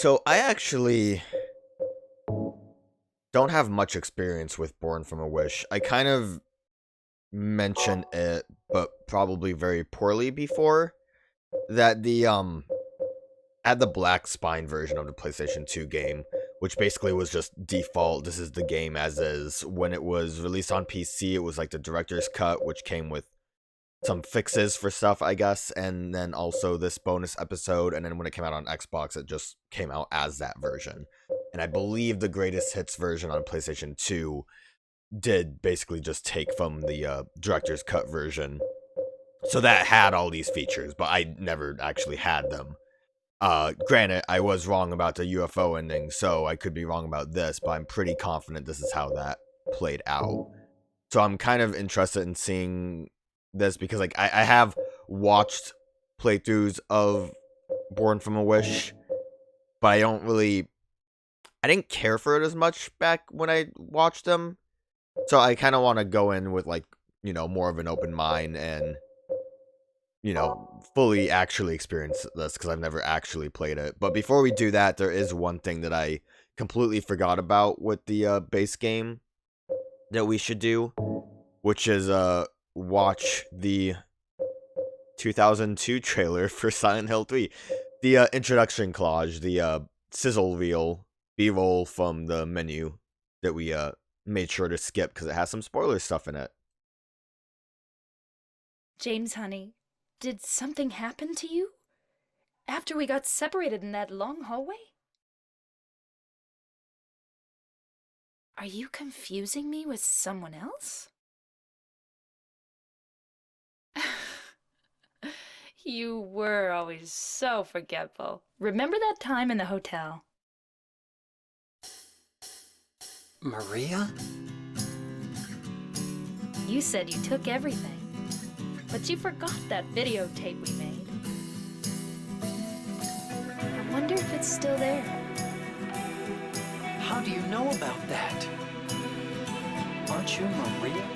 So I actually don't have much experience with Born from a Wish. I kind of mentioned it, but probably very poorly before, that the had the black spine version of the PlayStation 2 game, which basically was just default. This is the game as is. When it was released on PC, it was like the director's cut, which came with some fixes for stuff, I guess, and then also this bonus episode. And then when it came out on Xbox, it just came out as that version. And I believe the greatest hits version on PlayStation 2 did basically just take from the director's cut version. So that had all these features, but I never actually had them. Granted, I was wrong about the UFO ending, so I could be wrong about this, but I'm pretty confident this is how that played out. So I'm kind of interested in seeing this because, like, I have watched playthroughs of Born from a Wish, but I didn't care for it as much back when I watched them. So I kind of want to go in with, like, more of an open mind and fully actually experience this because I've never actually played it. But before we do that, there is one thing that I completely forgot about with the base game that we should do, which is watch the 2002 trailer for Silent Hill 3. The introduction collage, the sizzle reel, B-roll from the menu that we made sure to skip because it has some spoiler stuff in it. James, honey, did something happen to you? After we got separated in that long hallway? Are you confusing me with someone else? You were always so forgetful. Remember that time in the hotel? Maria? You said you took everything, but you forgot that videotape we made. I wonder if it's still there. How do you know about that? Aren't you Maria?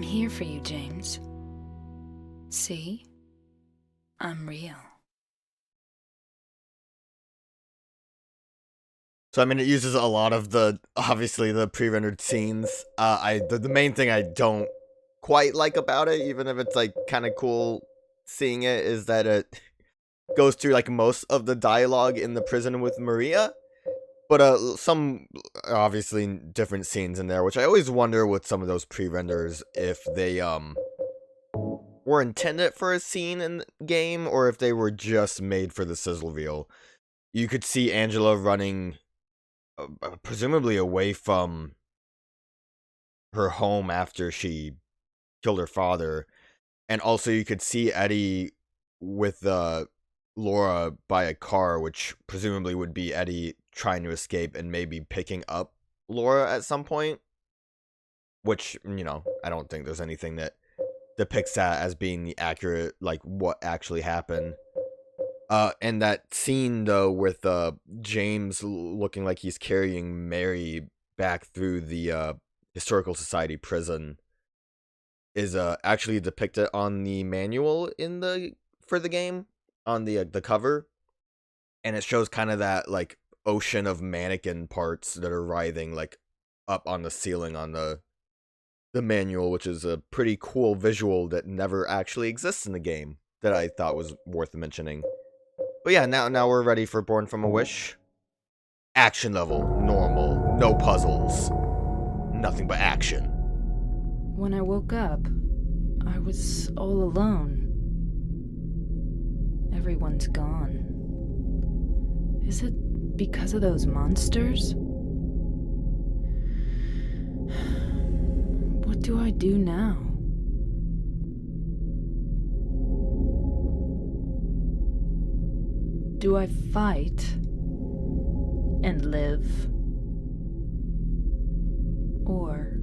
here for you, James. See? I'm real. So I mean, it uses a lot of obviously the pre-rendered scenes. The main thing I don't quite like about it, even if it's like kind of cool seeing it, is that it goes through like most of the dialogue in the prison with Maria, but some obviously different scenes in there, which I always wonder with some of those pre-renders if they were intended for a scene in the game or if they were just made for the sizzle reel. You could see Angela running presumably away from her home after she killed her father, and also you could see Eddie with Laura by a car, which presumably would be Eddie trying to escape and maybe picking up Laura at some point, which, you know, I don't think there's anything that depicts that as being the accurate, like, what actually happened. And that scene, though, with James looking like he's carrying Mary back through the Historical Society prison is actually depicted on the manual for the game, on the cover. And it shows kind of that, like, ocean of mannequin parts that are writhing, like, up on the ceiling on the manual, which is a pretty cool visual that never actually exists in the game that I thought was worth mentioning. But yeah, now we're ready for Born from a Wish. Action level, normal, no puzzles, nothing but action. When I woke up, I was all alone. Everyone's gone. Is it because of those monsters? What do I do now? Do I fight and live? Or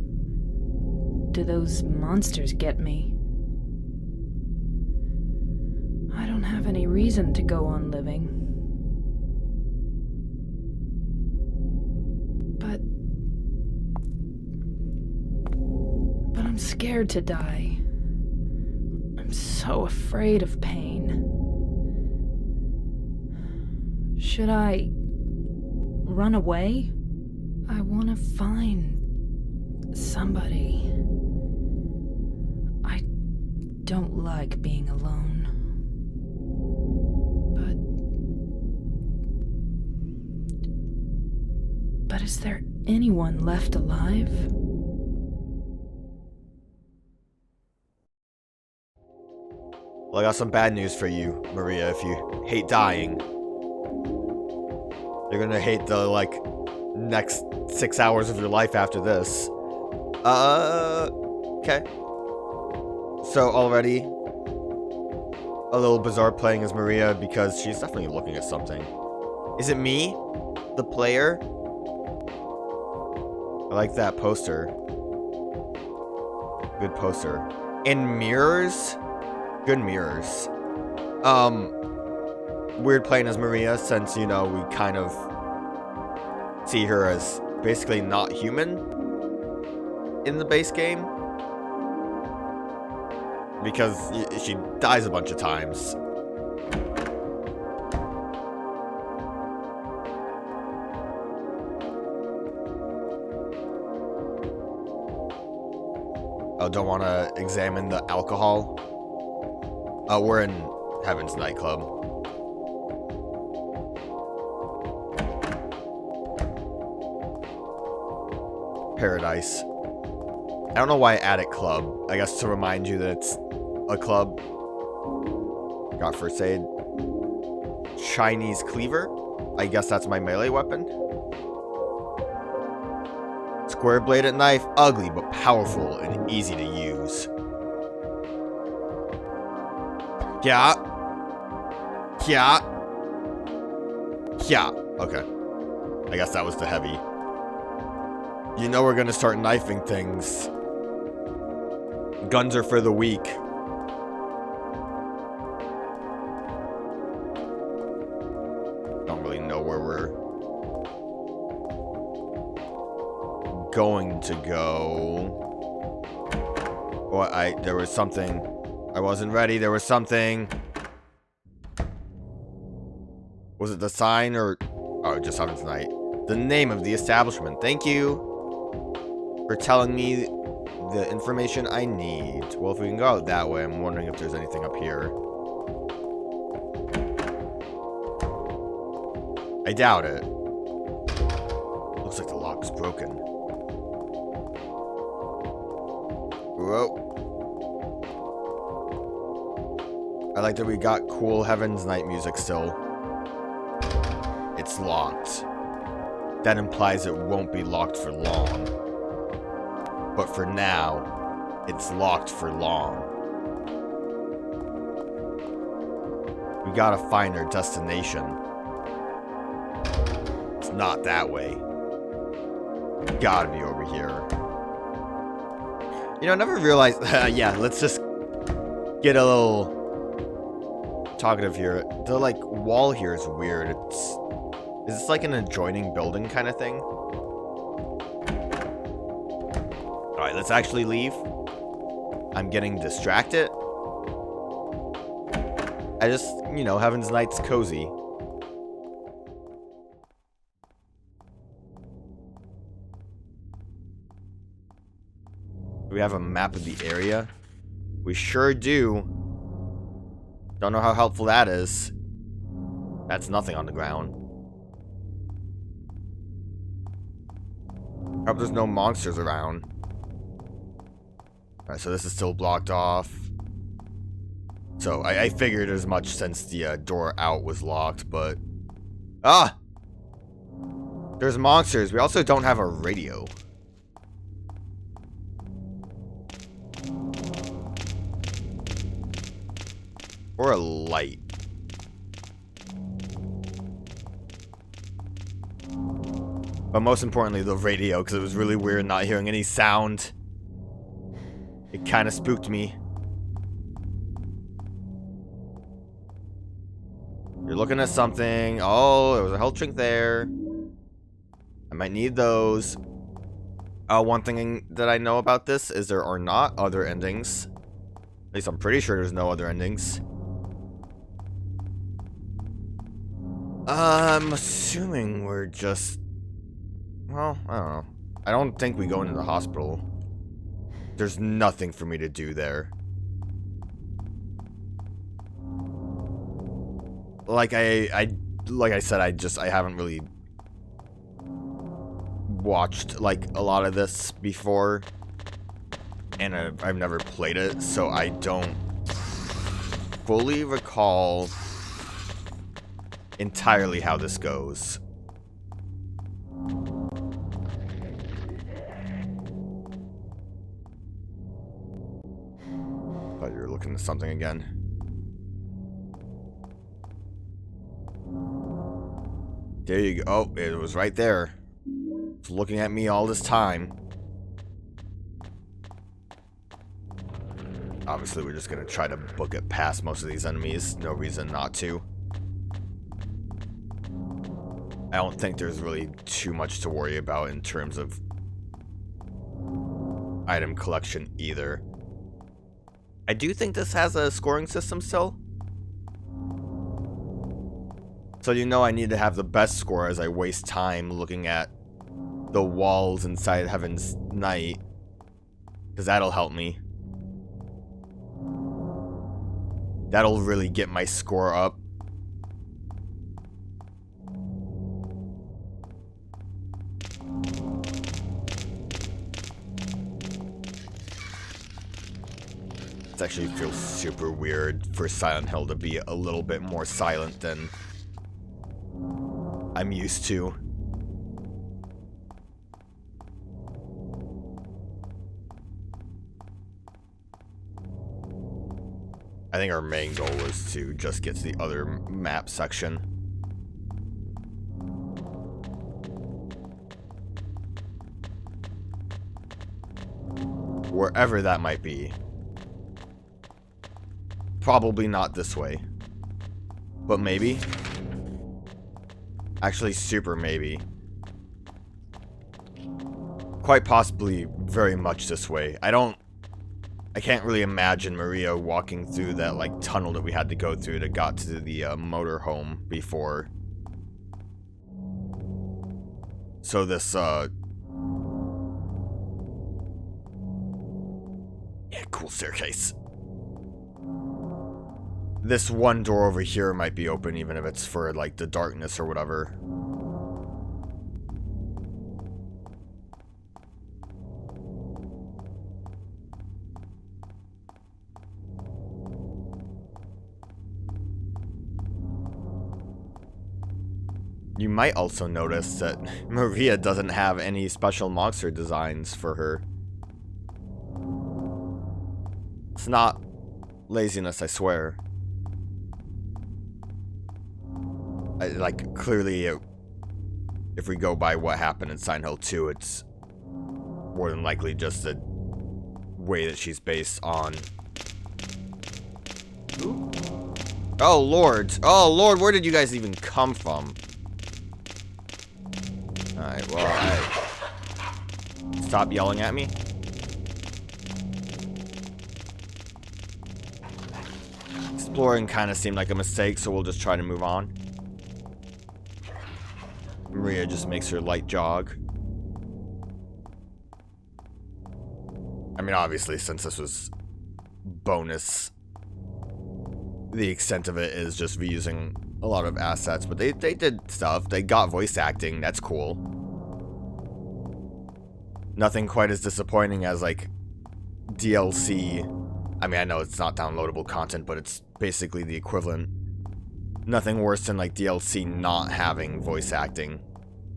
do those monsters get me? I don't have any reason to go on living. But I'm scared to die. I'm so afraid of pain. Should I run away? I want to find somebody. I don't like being alone. But is there anyone left alive? Well, I got some bad news for you, Maria. If you hate dying, you're gonna hate the, like, next 6 hours of your life after this. Okay. So already a little bizarre playing as Maria because she's definitely looking at something. Is it me, the player? I like that poster. Good poster. And mirrors? Good mirrors. Weird playing as Maria since, you know, we kind of see her as basically not human in the base game. Because she dies a bunch of times. Oh, don't want to examine the alcohol? We're in Heaven's nightclub. Paradise. I don't know why Attic Club. I guess to remind you that it's a club. Got first aid. Chinese cleaver. I guess that's my melee weapon. Square bladed knife. Ugly but powerful and easy to use. Yeah. Yeah. Yeah. Okay. I guess that was the heavy. You know we're gonna start knifing things. Guns are for the weak. Don't really know where we're going to go. Oh, there was something. I wasn't ready. There was something. Was it the sign or... Oh, just Heaven's Night. The name of the establishment. Thank you for telling me the information I need. Well, if we can go out that way, I'm wondering if there's anything up here. I doubt it. Looks like the lock's broken. Whoa. I like that we got cool Heaven's Night music still. It's locked. That implies it won't be locked for long. But for now, it's locked for long. We gotta find our destination. It's not that way. Gotta be over here. You know, I never realized... yeah, let's just get a little talkative here. The, like, wall here is weird. Is this like an adjoining building kind of thing? Alright, let's actually leave. I'm getting distracted. I just, you know, Heaven's Night's cozy. Do we have a map of the area? We sure do. Don't know how helpful that is. That's nothing on the ground. I hope there's no monsters around. Alright, so this is still blocked off. So, I figured as much since the door out was locked, but... Ah! There's monsters. We also don't have a radio. Or a light. But most importantly, the radio, because it was really weird not hearing any sound. It kind of spooked me. You're looking at something. Oh, there was a health drink there. I might need those. One thing that I know about this is there are not other endings. At least I'm pretty sure there's no other endings. I'm assuming we're just... Well, I don't know. I don't think we go into the hospital. There's nothing for me to do there. Like I said, I haven't really watched like a lot of this before, and I've never played it, so I don't fully recall entirely how this goes. Thought you were looking at something again. There you go. Oh, it was right there. It's looking at me all this time. Obviously, we're just gonna try to book it past most of these enemies. No reason not to. I don't think there's really too much to worry about in terms of item collection either. I do think this has a scoring system still. So you know I need to have the best score as I waste time looking at the walls inside Heaven's Night, because that'll help me. That'll really get my score up. It actually feels super weird for Silent Hill to be a little bit more silent than I'm used to. I think our main goal was to just get to the other map section. Wherever that might be. Probably not this way. But maybe. Actually, super maybe. Quite possibly very much this way. I don't I can't really imagine Maria walking through that, like, tunnel that we had to go through to got to the motorhome before. So this, yeah, cool staircase. This one door over here might be open, even if it's for, like, the darkness or whatever. You might also notice that Maria doesn't have any special monster designs for her. It's not laziness, I swear. Clearly, if we go by what happened in Silent Hill 2, it's more than likely just the way that she's based on. Oh, Lord. Oh, Lord, where did you guys even come from? Alright, well, stop yelling at me. Exploring kind of seemed like a mistake, so we'll just try to move on. Maria just makes her light jog. I mean, obviously, since this was bonus, the extent of it is just reusing a lot of assets, but they did stuff. They got voice acting. That's cool. Nothing quite as disappointing as, like, DLC. I mean, I know it's not downloadable content, but it's basically the equivalent. Nothing worse than, like, DLC not having voice acting.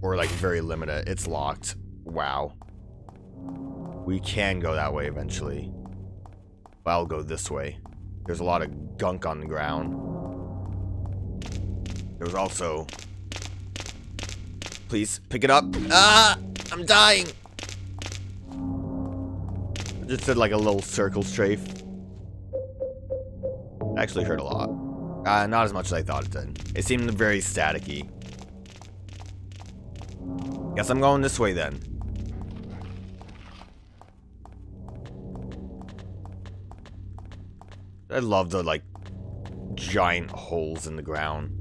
Or, like, very limited. It's locked. Wow. We can go that way eventually. But I'll go this way. There's a lot of gunk on the ground. There's also... Please, pick it up. Ah! I'm dying! Just did like a little circle strafe. Actually hurt a lot. Not as much as I thought it did. It seemed very staticky. Guess I'm going this way then. I love the, like, giant holes in the ground.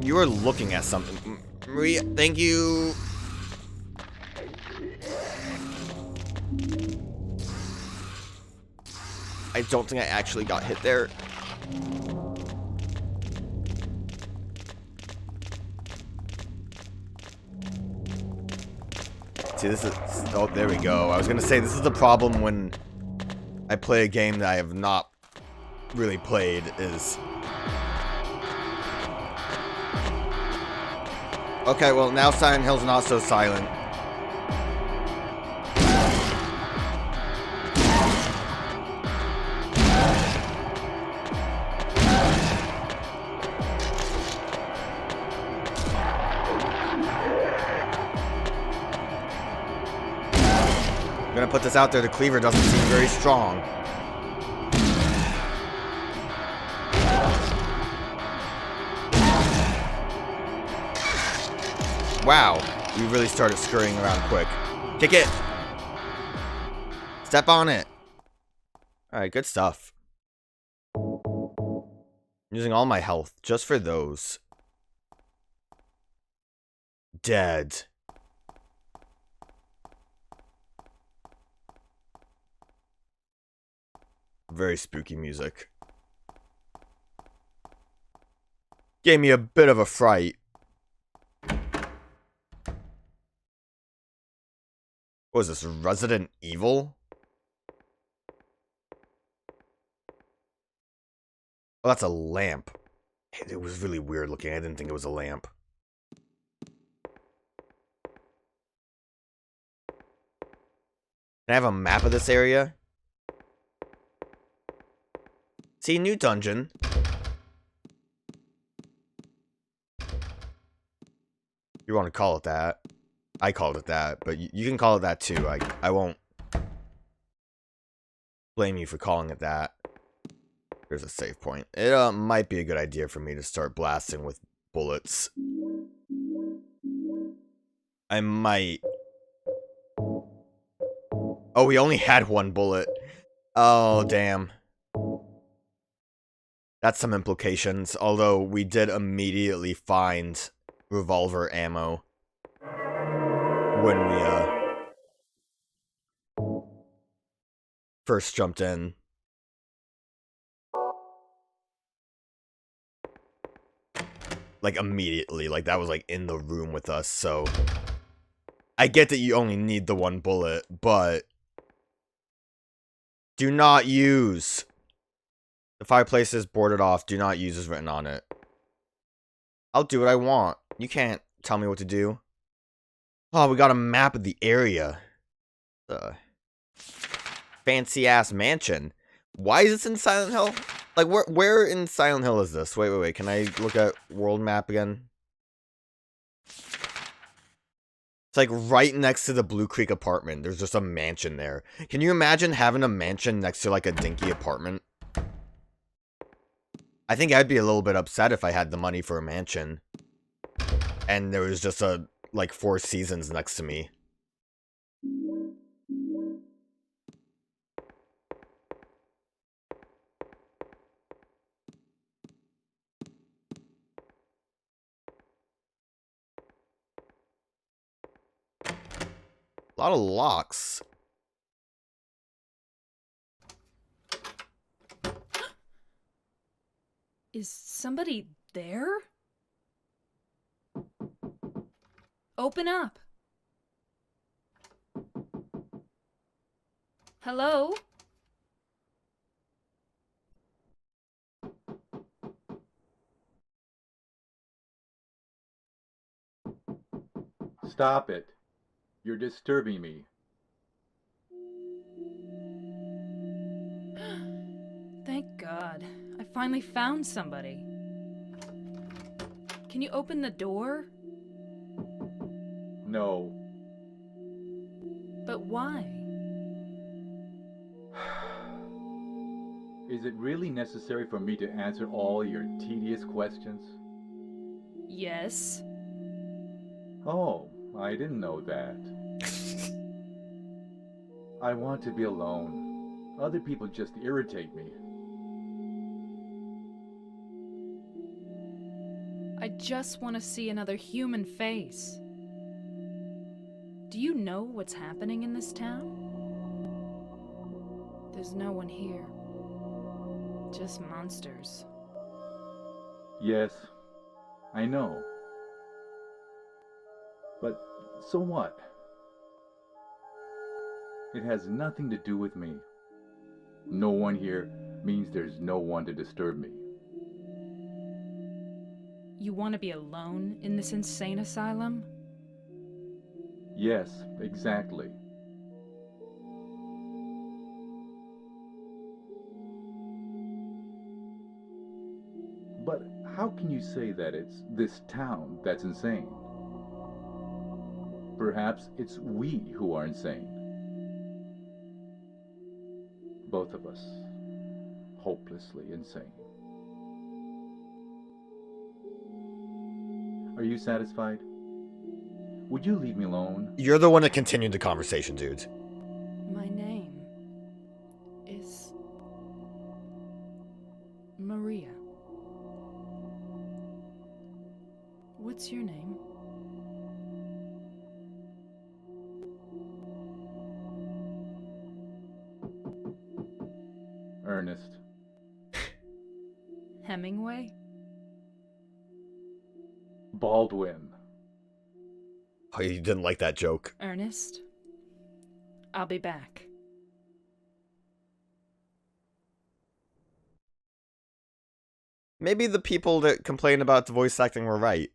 You're looking at something. Maria, thank you. I don't think I actually got hit there. See, this is... Oh, there we go. I was gonna say, this is the problem when I play a game that I have not really played, is... Okay, well, now Silent Hill's not so silent. I'm gonna put this out there, the cleaver doesn't seem very strong. Wow, you really started scurrying around quick. Kick it! Step on it! Alright, good stuff. Using all my health just for those. Dead. Very spooky music. Gave me a bit of a fright. What is this, Resident Evil? Oh, that's a lamp. It was really weird looking. I didn't think it was a lamp. Can I have a map of this area? See, new dungeon. You want to call it that. I called it that, but you can call it that too. I won't Blame you for calling it that. There's a save point. It might be a good idea for me to start blasting with bullets. I might. Oh, we only had one bullet. Oh, damn. That's some implications, although we did immediately find revolver ammo when we, first jumped in. Like, immediately. Like, that was, like, in the room with us, so... I get that you only need the one bullet, but... Do not use... The fireplace is boarded off. Do not use is written on it. I'll do what I want. You can't tell me what to do. Oh, we got a map of the area. Fancy-ass mansion. Why is this in Silent Hill? Like, where in Silent Hill is this? Wait. Can I look at world map again? It's like right next to the Blue Creek apartment. There's just a mansion there. Can you imagine having a mansion next to, like, a dinky apartment? I think I'd be a little bit upset if I had the money for a mansion. And there was just like, 4 Seasons next to me. A lot of locks. Is somebody there? Open up. Hello? Stop it. You're disturbing me. Thank God. I finally found somebody. Can you open the door? No. But why? Is it really necessary for me to answer all your tedious questions? Yes. Oh, I didn't know that. I want to be alone. Other people just irritate me. I just want to see another human face. Do you know what's happening in this town? There's no one here. Just monsters. Yes, I know. But so what? It has nothing to do with me. No one here means there's no one to disturb me. You want to be alone in this insane asylum? Yes, exactly. But how can you say that it's this town that's insane? Perhaps it's we who are insane. Both of us. Hopelessly insane. Are you satisfied? Would you leave me alone? You're the one that continued the conversation, dude. My name is Maria. What's your name? Ernest. Hemingway? Baldwin. Oh, you didn't like that joke. Ernest? I'll be back. Maybe the people that complain about the voice acting were right.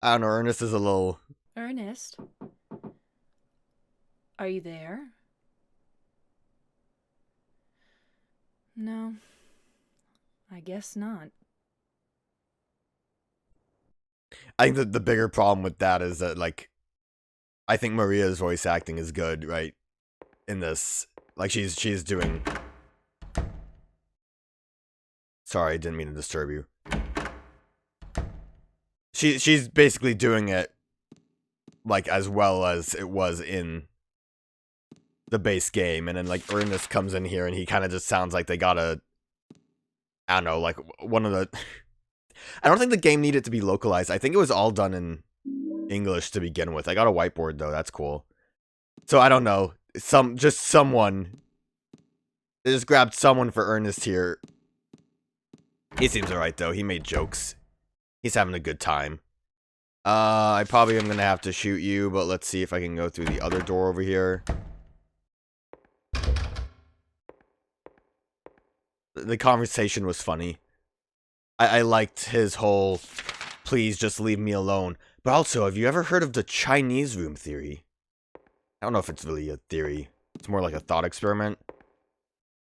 I don't know, Ernest is a little... Ernest? Are you there? No. I guess not. I think that the bigger problem with that is that, like, I think Maria's voice acting is good, right? In this. Like, she's doing Sorry, I didn't mean to disturb you. She's basically doing it like as well as it was in the base game, and then like Ernest comes in here and he kind of just sounds like they gotta, I don't know, like one of the I don't think the game needed to be localized. I think it was all done in English to begin with. I got a whiteboard though, that's cool. So I don't know, someone, they just grabbed someone for Ernest here. He seems alright though, he made jokes. He's having a good time. I probably am gonna have to shoot you, but let's see if I can go through the other door over here. The conversation was funny. I liked his whole, please just leave me alone. But also, have you ever heard of the Chinese room theory? I don't know if it's really a theory. It's more like a thought experiment.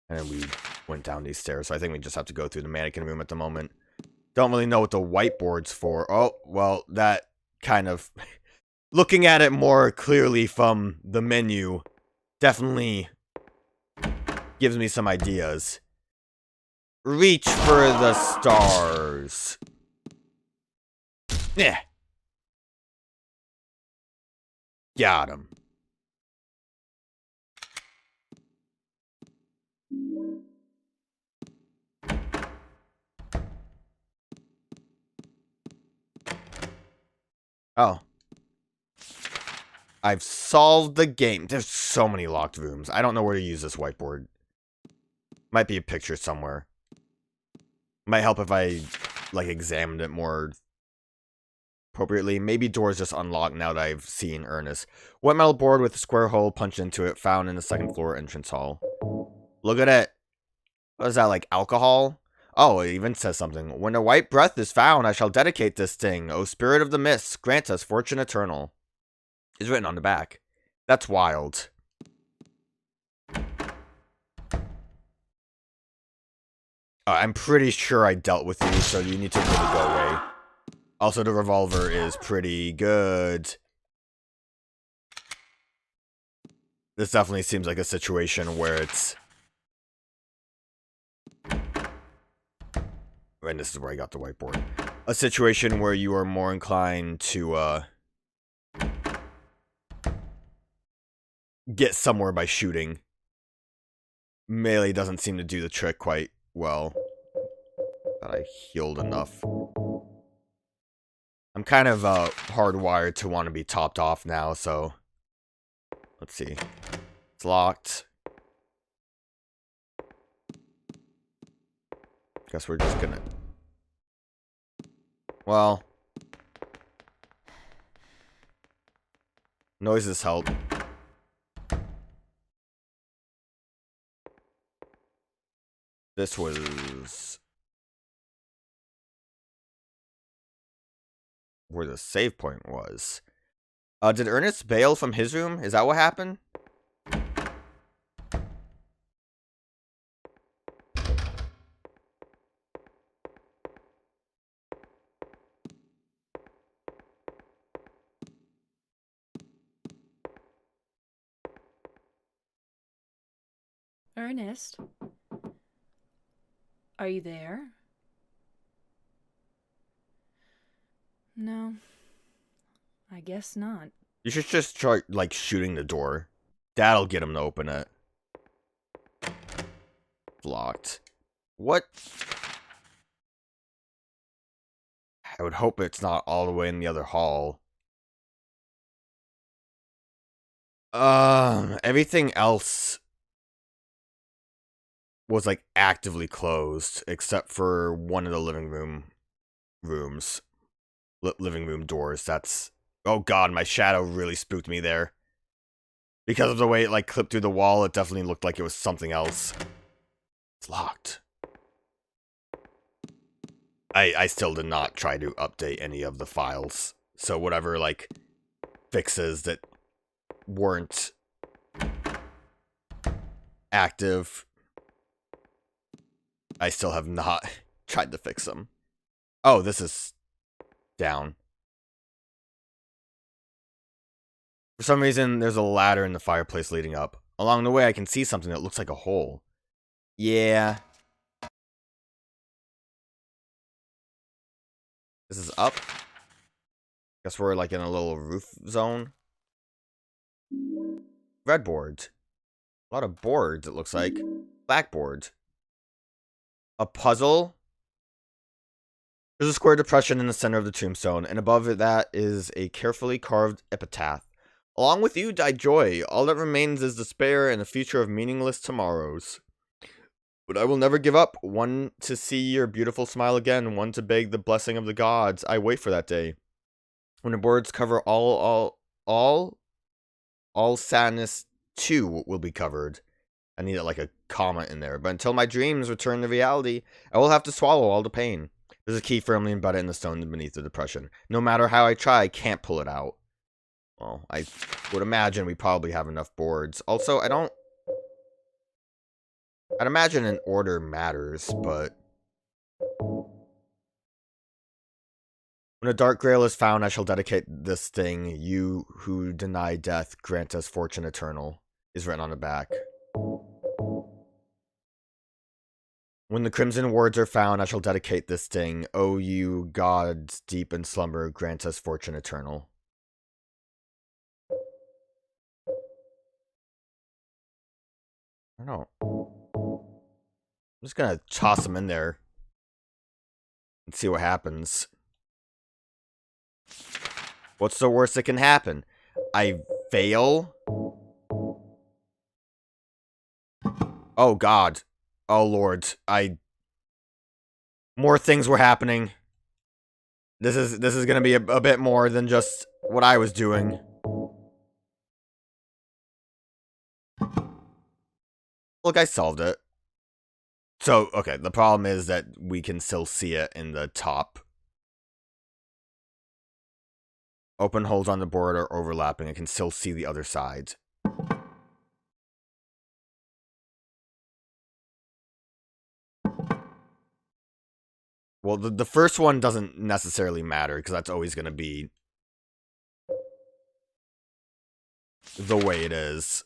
And then we went down these stairs, so I think we just have to go through the mannequin room at the moment. Don't really know what the whiteboard's for. Oh, well, that kind of... looking at it more clearly from the menu definitely gives me some ideas. Reach for the stars. Yeah. Got him. Oh. I've solved the game. There's so many locked rooms. I don't know where to use this whiteboard. Might be a picture somewhere. Might help if I, like, examined it more appropriately. Maybe doors just unlocked now that I've seen Ernest. White metal board with a square hole punched into it, found in the second floor entrance hall. Look at it. What is that, like alcohol? Oh, it even says something. When a white breath is found, I shall dedicate this thing. O spirit of the mists, grant us fortune eternal. It's written on the back. That's wild. I'm pretty sure I dealt with you, so you need to really go away. Also, the revolver is pretty good. This definitely seems like a situation where it's... and this is where I got the whiteboard. A situation where you are more inclined to, get somewhere by shooting. Melee doesn't seem to do the trick quite well. But I healed enough. I'm kind of hardwired to want to be topped off now, so let's see. It's locked. Guess we're just gonna... well, noises help. This was where the save point was. Did Ernest bail from his room? Is that what happened? Ernest? Are you there? No. I guess not. You should just try, like, shooting the door. That'll get him to open it. Locked. What? I would hope it's not all the way in the other hall. Everything else was, like, actively closed, except for one of the living rooms. Living room doors. That's... oh god, my shadow really spooked me there. Because of the way it, like, clipped through the wall, it definitely looked like it was something else. It's locked. I still did not try to update any of the files. So whatever, like, fixes that weren't active, I still have not tried to fix them. Oh, this is down. For some reason, there's a ladder in the fireplace leading up. Along the way, I can see something that looks like a hole. Yeah. This is up. Guess we're like in a little roof zone. Red boards. A lot of boards, it looks like. Blackboard. A puzzle. There's a square depression in the center of the tombstone, and above it that is a carefully carved epitaph. Along with you died joy. All that remains is despair and a future of meaningless tomorrows. But I will never give up. One to see your beautiful smile again, one to beg the blessing of the gods. I wait for that day. When the boards cover all sadness too will be covered. I need like a comma in there. But until my dreams return to reality, I will have to swallow all the pain. There's a key firmly embedded in the stone beneath the depression. No matter how I try, I can't pull it out. Well, I would imagine we probably have enough boards. Also, I'd imagine an order matters, but when a dark grail is found, I shall dedicate this thing. You who deny death, grant us fortune eternal, is written on the back. When the crimson wards are found, I shall dedicate this thing. O you gods deep in slumber, grant us fortune eternal. I don't know. I'm just gonna toss them in there and see what happens. What's the worst that can happen? I fail? Oh god. Oh lord. More things were happening. This is gonna be a bit more than just what I was doing. Look, I solved it. So, okay, the problem is that we can still see it in the top. Open holes on the board are overlapping. I can still see the other side. Well, the first one doesn't necessarily matter, because that's always going to be the way it is.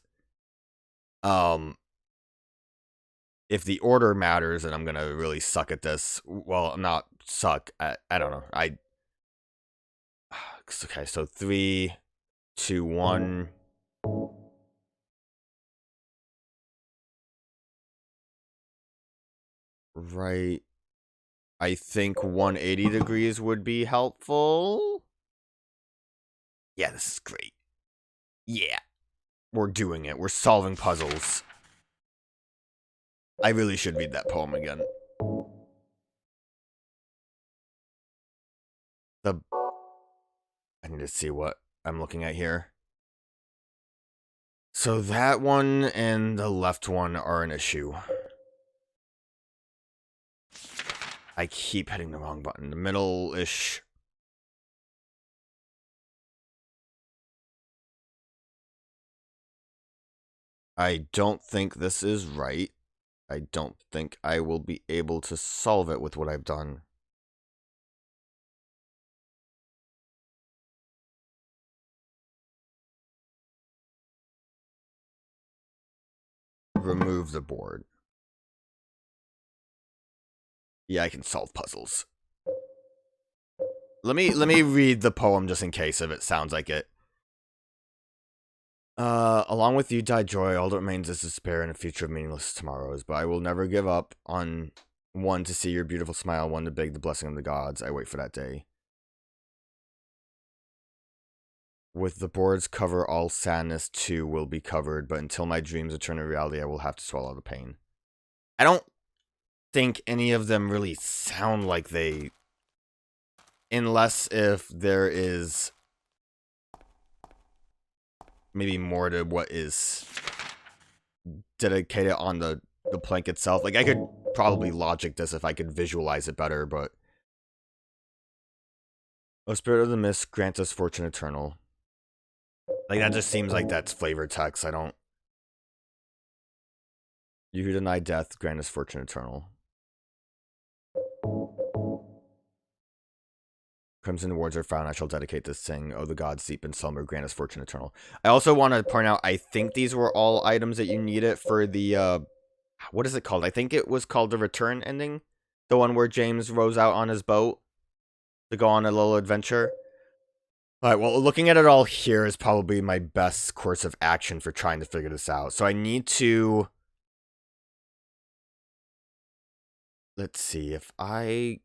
If the order matters, then I'm going to really suck at this. Well, not suck. I don't know. Okay, so 3, 2, 1. Right. I think 180 degrees would be helpful. Yeah, this is great. Yeah. We're doing it. We're solving puzzles. I really should read that poem again. I need to see what I'm looking at here. So that one and the left one are an issue. I keep hitting the wrong button. The middle-ish. I don't think this is right. I don't think I will be able to solve it with what I've done. Remove the board. Yeah, I can solve puzzles. Let me read the poem just in case if it sounds like it. Along with you died joy, all that remains is despair and a future of meaningless tomorrows, but I will never give up on one to see your beautiful smile, one to beg the blessing of the gods. I wait for that day. With the boards cover, all sadness too will be covered, but until my dreams return to reality, I will have to swallow the pain. I don't think any of them really sound like they... Unless if there is... maybe more to what is dedicated on the plank itself. Like, I could probably logic this if I could visualize it better, but... O spirit of the mist, grant us fortune eternal. Like, that just seems like that's flavor text. I don't... You who deny death, grant us fortune eternal. Crimson wards are found, I shall dedicate this thing. Oh, the gods deep in slumber, grant us fortune eternal. I also want to point out, I think these were all items that you needed for the, what is it called? I think it was called the return ending. The one where James rows out on his boat. to go on a little adventure. Alright, well, looking at it all here is probably my best course of action for trying to figure this out. So I need to... Let's see, if I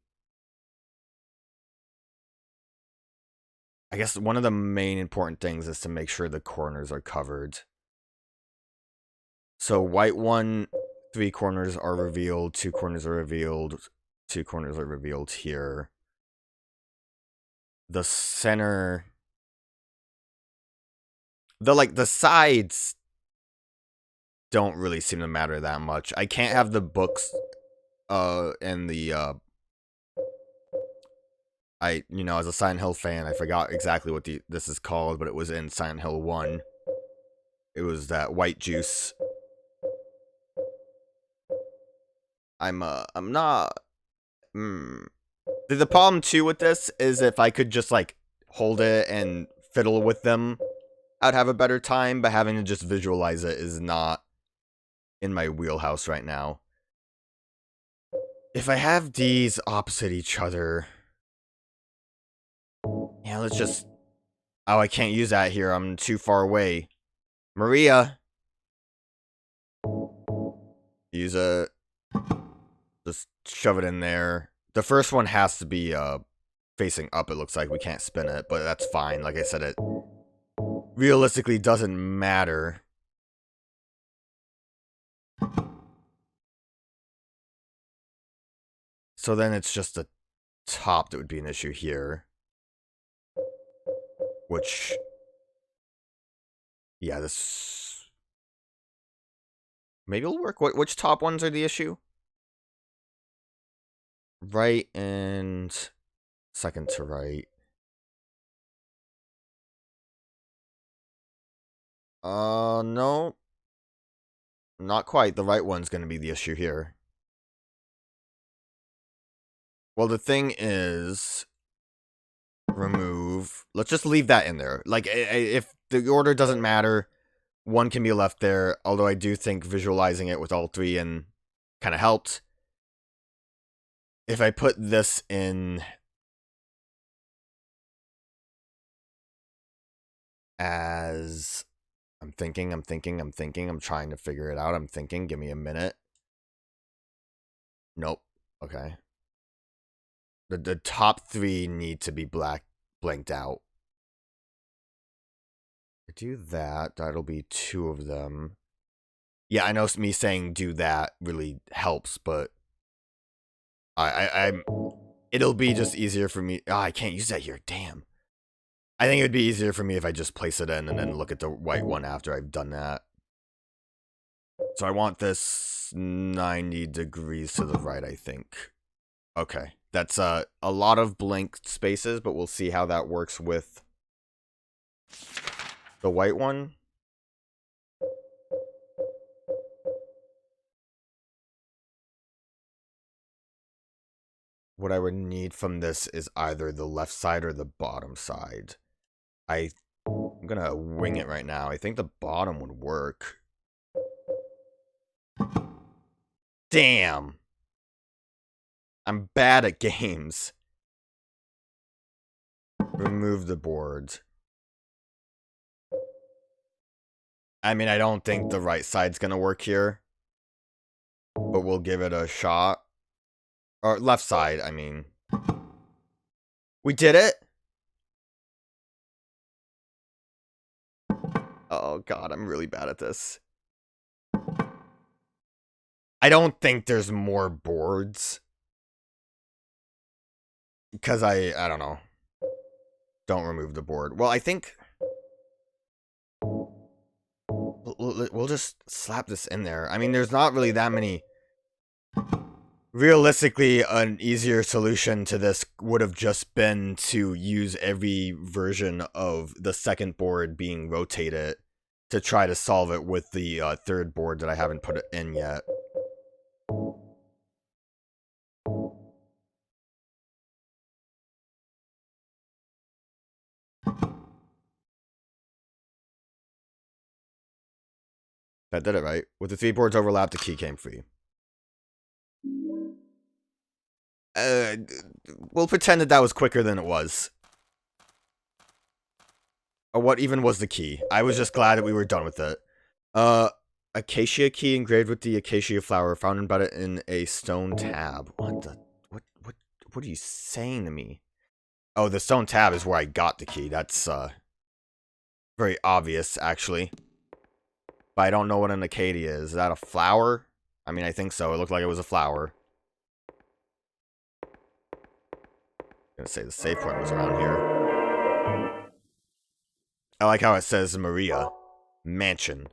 guess one of the main important things is to make sure the corners are covered. So white one, 3 corners are revealed, 2 corners are revealed, 2 corners are revealed here. The center... the sides don't really seem to matter that much. I can't have the books, and the, as a Silent Hill fan, I forgot exactly what this is called, but it was in Silent Hill 1. It was that white juice. I'm not... The problem, too, with this is if I could just, hold it and fiddle with them, I'd have a better time, but having to just visualize it is not in my wheelhouse right now. If I have these opposite each other... Yeah, let's just... Oh, I can't use that here. I'm too far away. Maria! Use a... Just shove it in there. The first one has to be, facing up, it looks like. We can't spin it, but that's fine. Like I said, it realistically doesn't matter. So then it's just the top that would be an issue here. Which... Yeah, this... Maybe it'll work. Which top ones are the issue? Right and... Second to right. No. Not quite. The right one's gonna be the issue here. Well, the thing is... Remove. Let's just leave that in there. If the order doesn't matter, one can be left there. Although I do think visualizing it with all 3 in kind of helped. If I put this in as... I'm thinking. I'm trying to figure it out. I'm thinking. Give me a minute. Nope. Okay. The top 3 need to be blanked out. Do that. That'll be 2 of them. Yeah, I know me saying do that really helps, but it'll be just easier for me. I can't use that here. Damn. I think it would be easier for me if I just place it in and then look at the white one after I've done that. So I want this 90 degrees to the right, I think. Okay. That's a lot of blank spaces, but we'll see how that works with the white one. What I would need from this is either the left side or the bottom side. I'm gonna wing it right now. I think the bottom would work. Damn! I'm bad at games. Remove the board. I mean, I don't think the right side's gonna work here. But we'll give it a shot. Or left side, I mean. We did it? Oh god, I'm really bad at this. I don't think there's more boards. Because I don't know. Don't remove the board. Well, I think... We'll just slap this in there. I mean, there's not really that many... Realistically, an easier solution to this would have just been to use every version of the second board being rotated to try to solve it with the third board that I haven't put it in yet. That did it, right? With the 3 boards overlapped, the key came free. Uh, we'll pretend that was quicker than it was. Or what even was the key? I was just glad that we were done with it. Acacia key engraved with the acacia flower found embedded in a stone tab. What are you saying to me? Oh, the stone tab is where I got the key. That's, very obvious, actually. But I don't know what an acacia is. Is that a flower? I mean, I think so. It looked like it was a flower. I'm gonna say the safe point was around here. I like how it says Maria. Mansion.